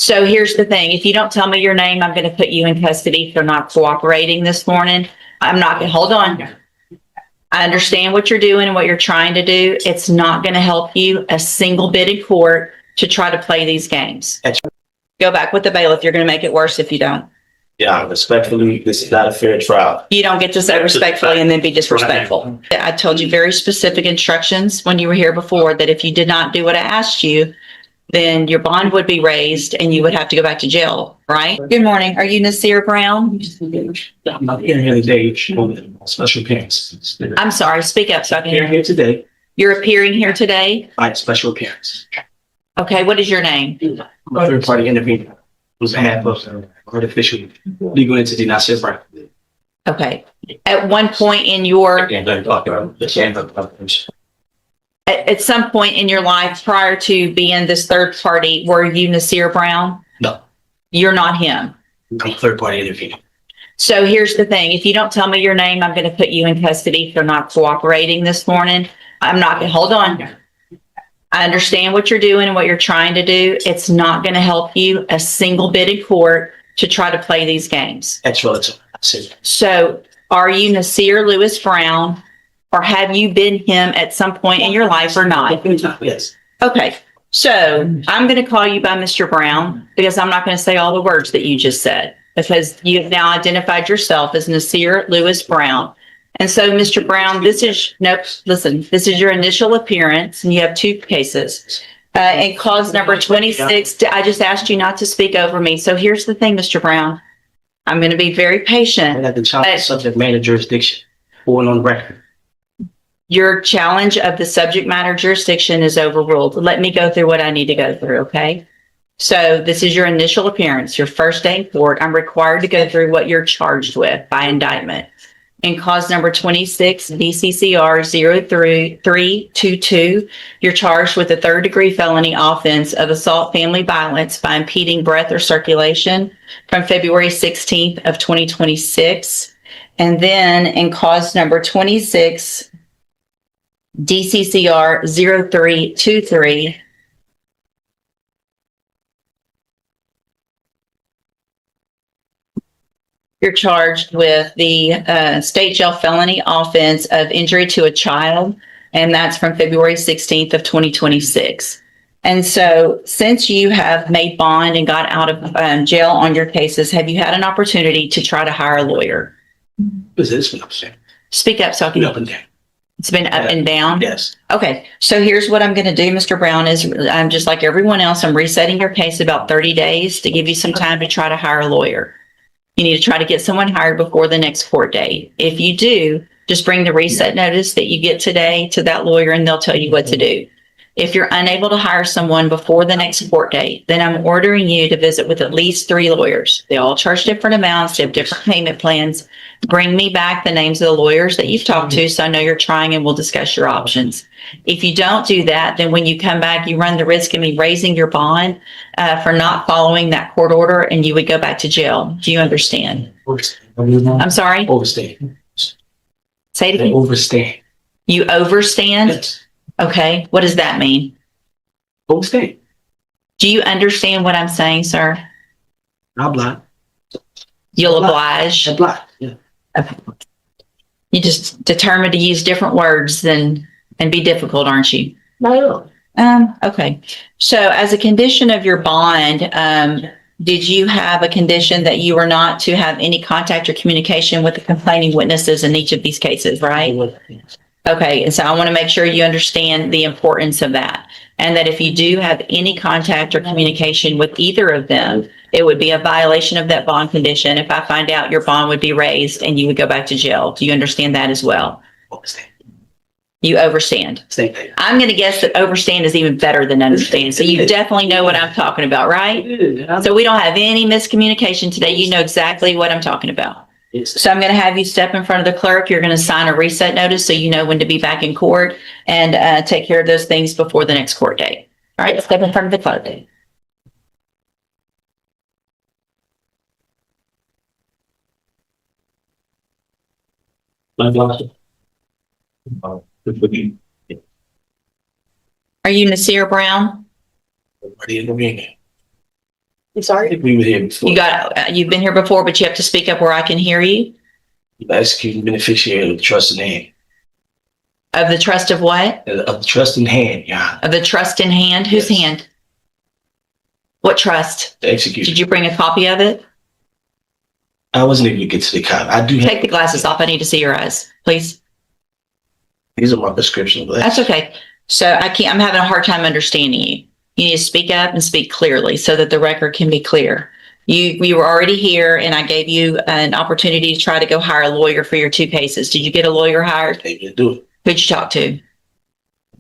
So here's the thing. If you don't tell me your name, I'm going to put you in custody for not cooperating this morning. I'm not going to, hold on. I understand what you're doing and what you're trying to do. It's not going to help you a single bit in court to try to play these games. Go back with the bailiff. You're going to make it worse if you don't. Yeah, respectfully, this is not a fair trial. You don't get to say respectfully and then be disrespectful. I told you very specific instructions when you were here before that if you did not do what I asked you, then your bond would be raised and you would have to go back to jail, right? Good morning. Are you Nasir Brown? I'm not here today on special appearance. I'm sorry. Speak up so I can hear you. Here today You're appearing here today? by special appearance. Okay. What is your name? I'm a third party intervener on behalf of artificial legal entity, Nasir Brown. Okay. At one point in your, at some point in your life prior to being this third party, were you Nasir Brown? No, You're not him. I'm a third party intervener. So here's the thing. If you don't tell me your name, I'm going to put you in custody for not cooperating this morning. I'm not going to, hold on. I understand what you're doing and what you're trying to do. It's not going to help you a single bit in court to try to play these games. That's relative. So are you Nasir Lewis Brown, or have you been him at some point in your life or not? Yes. Okay. So I'm going to call you by Mr. Brown because I'm not going to say all the words that you just said because you've now identified yourself as Nasir Lewis Brown. And so, Mr. Brown, this is your initial appearance and you have two cases. And cause number 26, I just asked you not to speak over me. So here's the thing, Mr. Brown. I'm going to be very patient. And at the child subject matter jurisdiction, going on record. Your challenge of the subject matter jurisdiction is overruled. Let me go through what I need to go through, okay? So this is your initial appearance, your first day in court. I'm required to go through what you're charged with by indictment. In cause number 26, DCCR 0322, you're charged with a third-degree felony offense of assault family violence by impeding breath or circulation from February 16th of 2026. And then in cause number 26, DCCR 0323, you're charged with the state jail felony offense of injury to a child, and that's from February 16th of 2026. And so since you have made bond and got out of jail on your cases, have you had an opportunity to try to hire a lawyer? It's been up and down. Speak up so I can. Up and down. It's been up and down? Yes. Okay, so here's what I'm going to do, Mr. Brown, is I'm just like everyone else. I'm resetting your case about 30 days to give you some time to try to hire a lawyer. You need to try to get someone hired before the next court date. If you do, just bring the reset notice that you get today to that lawyer and they'll tell you what to do. If you're unable to hire someone before the next court date, then I'm ordering you to visit with at least 3 lawyers. They all charge different amounts, they have different payment plans. Bring me back the names of the lawyers that you've talked to so I know you're trying and we'll discuss your options. If you don't do that, then when you come back, you run the risk of me raising your bond for not following that court order and you would go back to jail. Do you understand? I'm sorry? Overstaying. Say it again. Overstaying. You overstand? Yes. Okay. What does that mean? Overstaying. Do you understand what I'm saying, sir? I'm blind. You'll oblige. I'm blind. Yeah. Okay. You just determined to use different words and be difficult, aren't you? No. Okay. So as a condition of your bond, did you have a condition that you were not to have any contact or communication with the complaining witnesses in each of these cases, right? Okay. And so I want to make sure you understand the importance of that. And that if you do have any contact or communication with either of them, it would be a violation of that bond condition. If I find out, your bond would be raised and you would go back to jail. Do you understand that as well? Overstand. You overstand. Same thing. I'm going to guess that overstand is even better than understand. So you definitely know what I'm talking about, right? So we don't have any miscommunication today. You know exactly what I'm talking about. Yes. So I'm going to have you step in front of the clerk. You're going to sign a reset notice so you know when to be back in court and take care of those things before the next court date. All right, step in front of the clerk. Are you Nasir Brown? Already intervening. I'm sorry? We were here before. You've been here before, but you have to speak up where I can hear you. Executing beneficiary of the trust in hand. Of the trust of what? Of the trust in hand, yeah. Of the trust in hand? Whose Yes. hand? What trust? The execution. Did you bring a copy of it? I wasn't able to get to the copy. I do have. Take the glasses off. I need to see your eyes, please. These are my prescription glasses. That's okay. So I'm having a hard time understanding you. You need to speak up and speak clearly so that the record can be clear. You were already here and I gave you an opportunity to try to go hire a lawyer for your 2 cases. Did you get a lawyer hired? Able to do it. Who'd you talk to?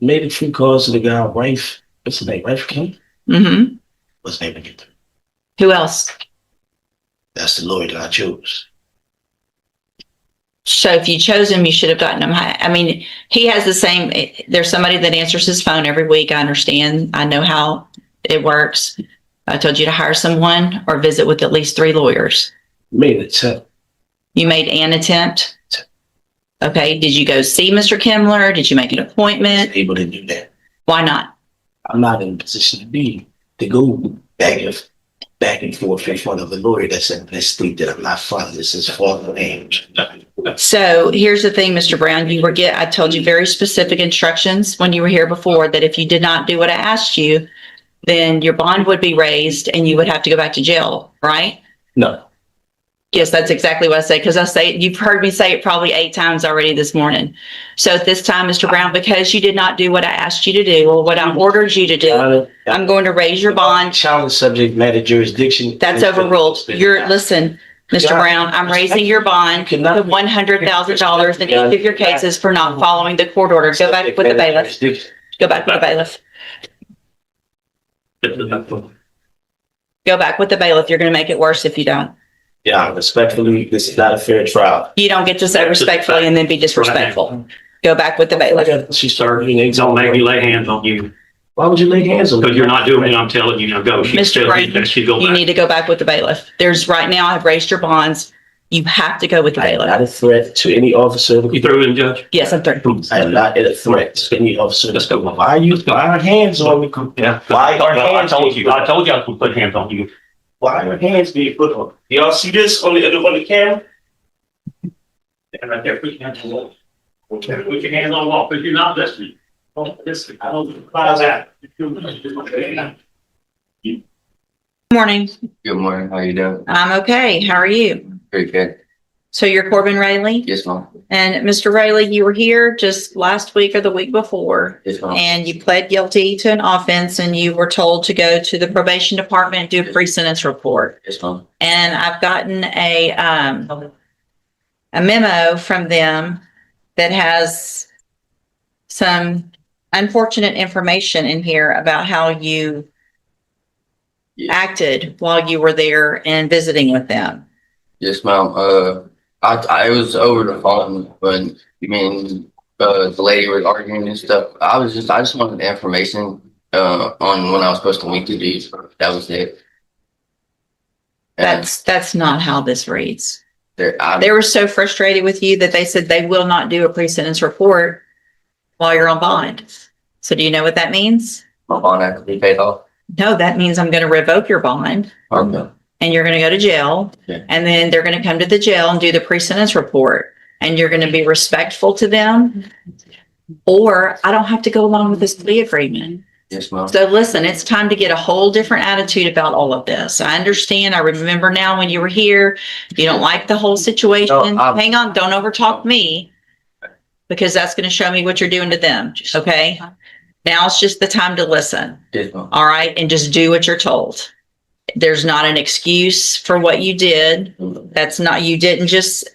Made a few calls to the guy, Rafe. What's his name? Rafe King? Mm-hmm. What's his name again? Who else? That's the lawyer that I chose. So if you chose him, you should have gotten him. I mean, he has the same, there's somebody that answers his phone every week. I understand. I know how it works. I told you to hire someone or visit with at least 3 lawyers. Made an attempt. You made an attempt? Okay. Did you go see Mr. Kimler? Did you make an appointment? Able to do that. Why not? I'm not in a position to go back and forth in front of a lawyer that's in this state that I'm not fond. This is falling age. So here's the thing, Mr. Brown, I told you very specific instructions when you were here before that if you did not do what I asked you, then your bond would be raised and you would have to go back to jail, right? No. Yes, that's exactly what I say, because you've heard me say it probably 8 times already this morning. So at this time, Mr. Brown, because you did not do what I asked you to do or what I ordered you to do, I'm going to raise your bond. Challenge subject matter jurisdiction. That's overruled. Listen, Mr. Brown, I'm raising your bond to $100,000 in each of your cases for not following the court order. Go back with the bailiff. Go back with the bailiff. Go back with the bailiff. You're going to make it worse if you don't. Yeah, respectfully, this is not a fair trial. You don't get to say respectfully and then be disrespectful. Go back with the bailiff. She started an Don't make me lay hands on you, Why would you lay hands on me? because you're not doing it. I'm telling you, now go. Mr. Brayton, you need to go back with the bailiff. Right now, I've raised your bonds. You have to go with the I am bailiff. not a threat to any officer. You through in, Judge? Yes, I'm through. I am not a threat to any officer. Let's go. Why are hands on me? Yeah. Why are I hands told you. being I told you I was gonna put hands on you. Why are hands being put on? Y'all see this on the camera? And right there, put your hands on the wall. Put your hands on the wall, because you're not listening. Don't listen. I don't advise that. Morning. Good morning. How you doing? I'm okay. How are you? Pretty good. So you're Corbin Rayleigh? Yes, ma'am. And Mr. Rayleigh, you were here just last week or the week before, Yes, ma'am. and you pled guilty to an offense and you were told to go to the probation department and do a pre-sentence report. Yes, ma'am. And I've gotten a memo from them that has some unfortunate information in here about how you Yeah. acted while you were there and visiting with them. Yes, ma'am. I was over the phone when the lady was arguing and stuff. I just wanted the information on when I was supposed to meet the dude. That was it. And That's not how this reads. I They were so frustrated with you that they said they will not do a pre-sentence report while you're on bond. So do you know what that means? my bond had to be paid off. No, that means I'm going to revoke your bond Okay. and you're going to go to jail. Yeah. And then they're going to come to the jail and do the pre-sentence report. And you're going to be respectful to them. Or I don't have to go along with this plea agreement. Yes, ma'am. So listen, it's time to get a whole different attitude about all of this. I understand. I remember now when you were here, you don't like the whole situation. No, Hang on, don't overtalk me because that's going to show me what you're doing to them. Okay. Now it's just the time to listen. Yes, ma'am. All right. And just do what you're told. There's not an excuse for what you did. You didn't just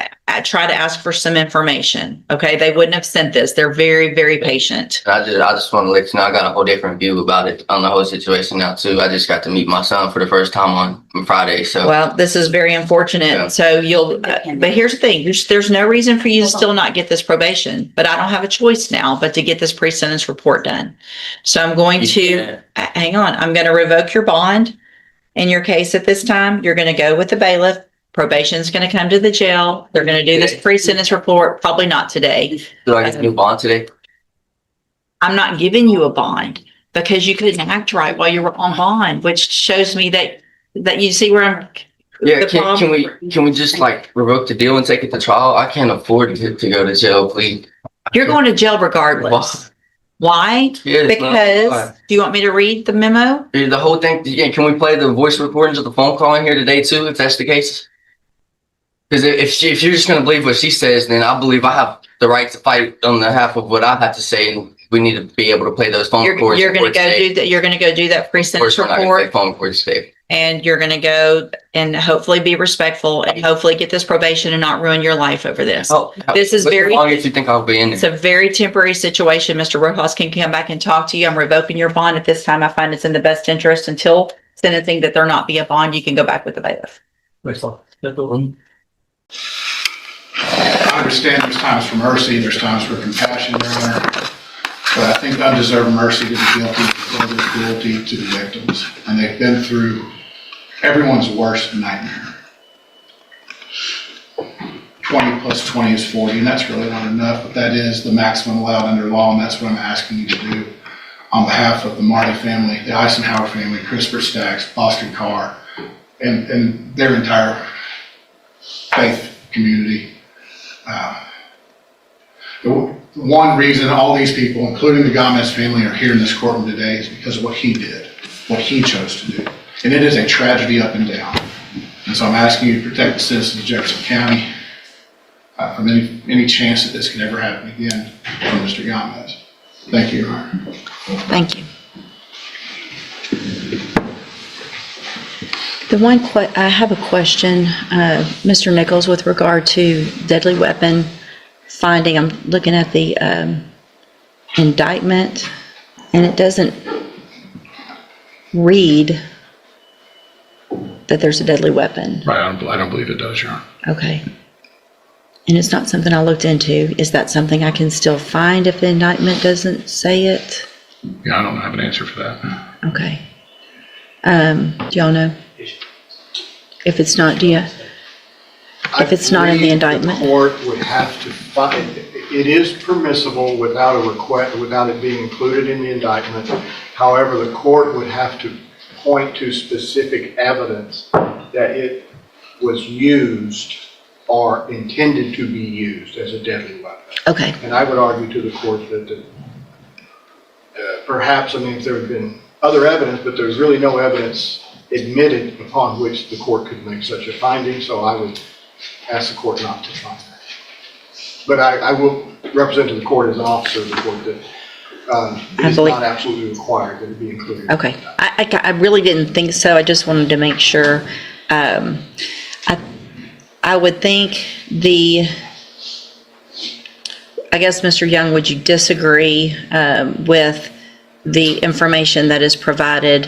try to ask for some information. Okay. They wouldn't have sent this. They're very, very patient. I just want to let you know I got a whole different view about it on the whole situation now too. I just got to meet my son for the first time on Friday. So Well, this is very unfortunate. Yeah. So but here's the thing. There's no reason for you to still not get this probation, but I don't have a choice now but to get this pre-sentence report done. So I'm going to, hang on, I'm going to revoke your bond in your case at this time. You're going to go with the bailiff. Probation's going to come to the jail. They're going to do this pre-sentence report, probably not today. do I get a new bond today? I'm not giving you a bond because you couldn't act right while you were on bond, which shows me that That you see where I'm? Yeah, the problem- can we just like revoke the deal and take it to trial? I can't afford to go to jail, please. You're going to jail regardless. Why? Yeah, it's not Because, fine. do you want me to read the memo? Yeah, the whole thing, yeah, can we play the voice recordings of the phone call in here today too, if that's the case? Because if you're just gonna believe what she says, then I believe I have the right to fight on behalf of what I have to say, and we need to be able to play those phone recordings. You're gonna go do that, you're gonna go do that Of pre-sentence course, we're not gonna play report, phone recordings today. and you're gonna go and hopefully be respectful and hopefully get this probation and not ruin your life over this. This is very- How long do you think I'll be in It's there? a very temporary situation. Mr. Rojas can come back and talk to you. I'm revoking your bond at this time. I find it's in the best interest until sentencing that there not be a bond. You can go back with the bailiff. I understand there's times for mercy, there's times for compassion, Your Honor, but I think undeserved mercy to the guilty is cruelty to the victims, and they've been through everyone's worst nightmare. 20 plus 20 is 40, and that's really not enough, but that is the maximum allowed under law, and that's what I'm asking you to do on behalf of the Marty family, the Eisenhower family, Christopher Stacks, Boston Carr, and their entire faith community. The one reason all these people, including the Gomez family, are here in this courtroom today is because of what he did, what he chose to do. And it is a tragedy up and down. And so I'm asking you to protect the citizens of Jefferson County from any chance that this could ever happen again from Mr. Gomez. Thank you, Your Honor. Thank you. I have a question, Mr. Nichols, with regard to deadly weapon finding. I'm looking at the indictment, and it doesn't read that there's a deadly weapon. Right, I don't believe it does, Your Honor. Okay. And it's not something I looked into. Is that something I can still find if the indictment doesn't say it? Yeah, I don't have an answer for that. Okay. Do y'all know? If it's not, if it's not in the indictment? The court would have to find, it is permissible without a request, without it being included in the indictment. However, the court would have to point to specific evidence that it was used or intended to be used as a deadly weapon. Okay. And I would argue to the court that perhaps, I mean, if there had been other evidence, but there's really no evidence admitted upon which the court could make such a finding, so I would ask the court not to find that. But I will represent to the court as an officer of the court that it is not absolutely required that it be included. Okay. I really didn't think so. I just wanted to make sure. I would think I guess, Mr. Young, would you disagree with the information that is provided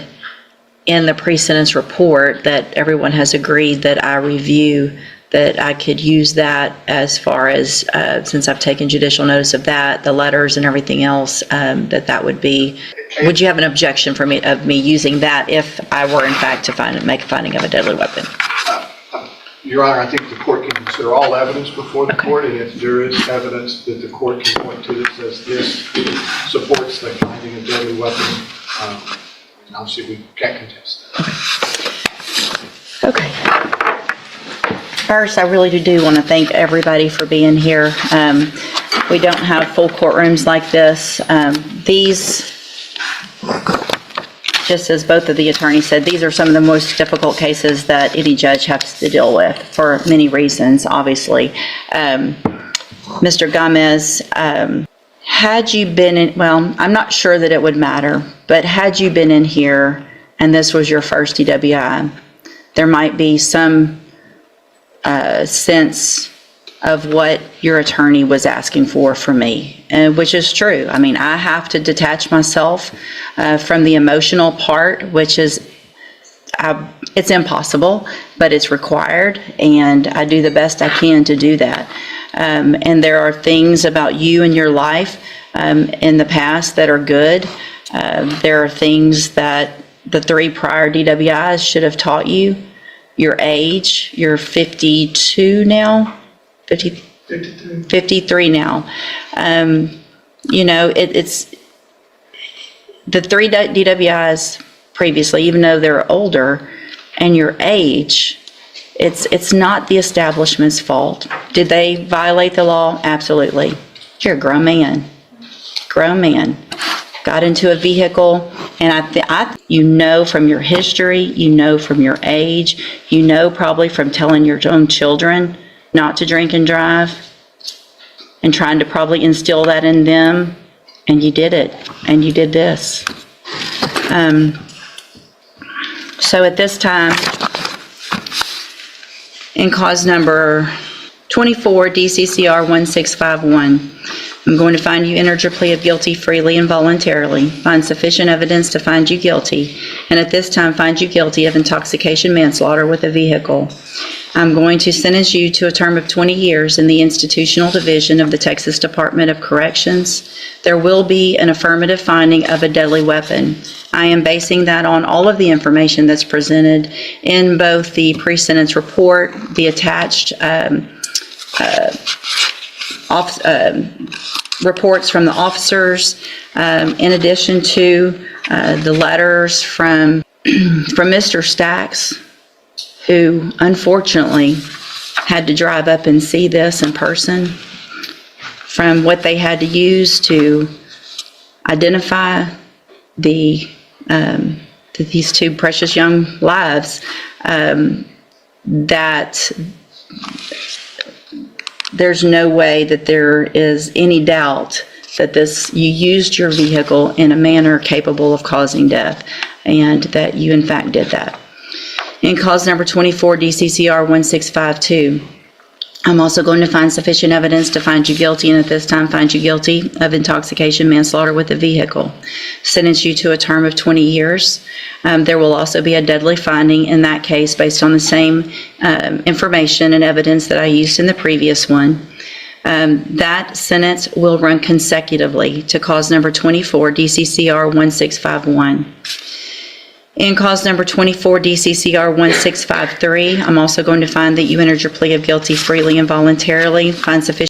in the pre-sentence report that everyone has agreed that I review, that I could use that as far as, since I've taken judicial notice of that, the letters and everything else, that would be, would you have an objection for me, of me using that if I were in fact to make a finding of a deadly weapon? Your Honor, I think the court can consider all evidence before the court, and if there is evidence that the court can point to that says this supports the finding of deadly weapon, obviously we can't contest that. Okay. First, I really do want to thank everybody for being here. We don't have full courtrooms like this. These, just as both of the attorneys said, these are some of the most difficult cases that any judge has to deal with for many reasons, obviously. Mr. Gomez, had you been in, well, I'm not sure that it would matter, but had you been in here and this was your first DWI, there might be some sense of what your attorney was asking for from me, which is true. I mean, I have to detach myself from the emotional part, which is, it's impossible, but it's required, and I do the best I can to do that. And there are things about you and your life in the past that are good. There are things that the 3 prior DWIs should have taught you. Your age, you're 52 now, 53 now. You know, it's the 3 DWIs previously, even though they're older and your age, it's not the establishment's fault. Did they violate the law? Absolutely. You're a grown man. Grown man. Got into a vehicle, and you know from your history, you know from your age, you know probably from telling your own children not to drink and drive, and trying to probably instill that in them, and you did it, and you did this. So at this time, in cause number 24, DCCR 1651, I'm going to find you entered your plea of guilty freely and voluntarily, find sufficient evidence to find you guilty, and at this time find you guilty of intoxication manslaughter with a vehicle. I'm going to sentence you to a term of 20 years in the institutional division of the Texas Department of Corrections. There will be an affirmative finding of a deadly weapon. I am basing that on all of the information that's presented in both the pre-sentence report, the attached reports from the officers, in addition to the letters from Mr. Stacks, who unfortunately had to drive up and see this in person, from what they had to use to identify these two precious young lives, that there's no way that there is any doubt that you used your vehicle in a manner capable of causing death, and that you in fact did that. In cause number 24, DCCR 1652, I'm also going to find sufficient evidence to find you guilty, and at this time find you guilty of intoxication manslaughter with a vehicle. Sentence you to a term of 20 years. There will also be a deadly finding in that case based on the same information and evidence that I used in the previous one. That sentence will run consecutively to cause number 24, DCCR 1651. In cause number 24, DCCR 1653, I'm also going to find that you entered your plea of guilty freely and voluntarily, find sufficient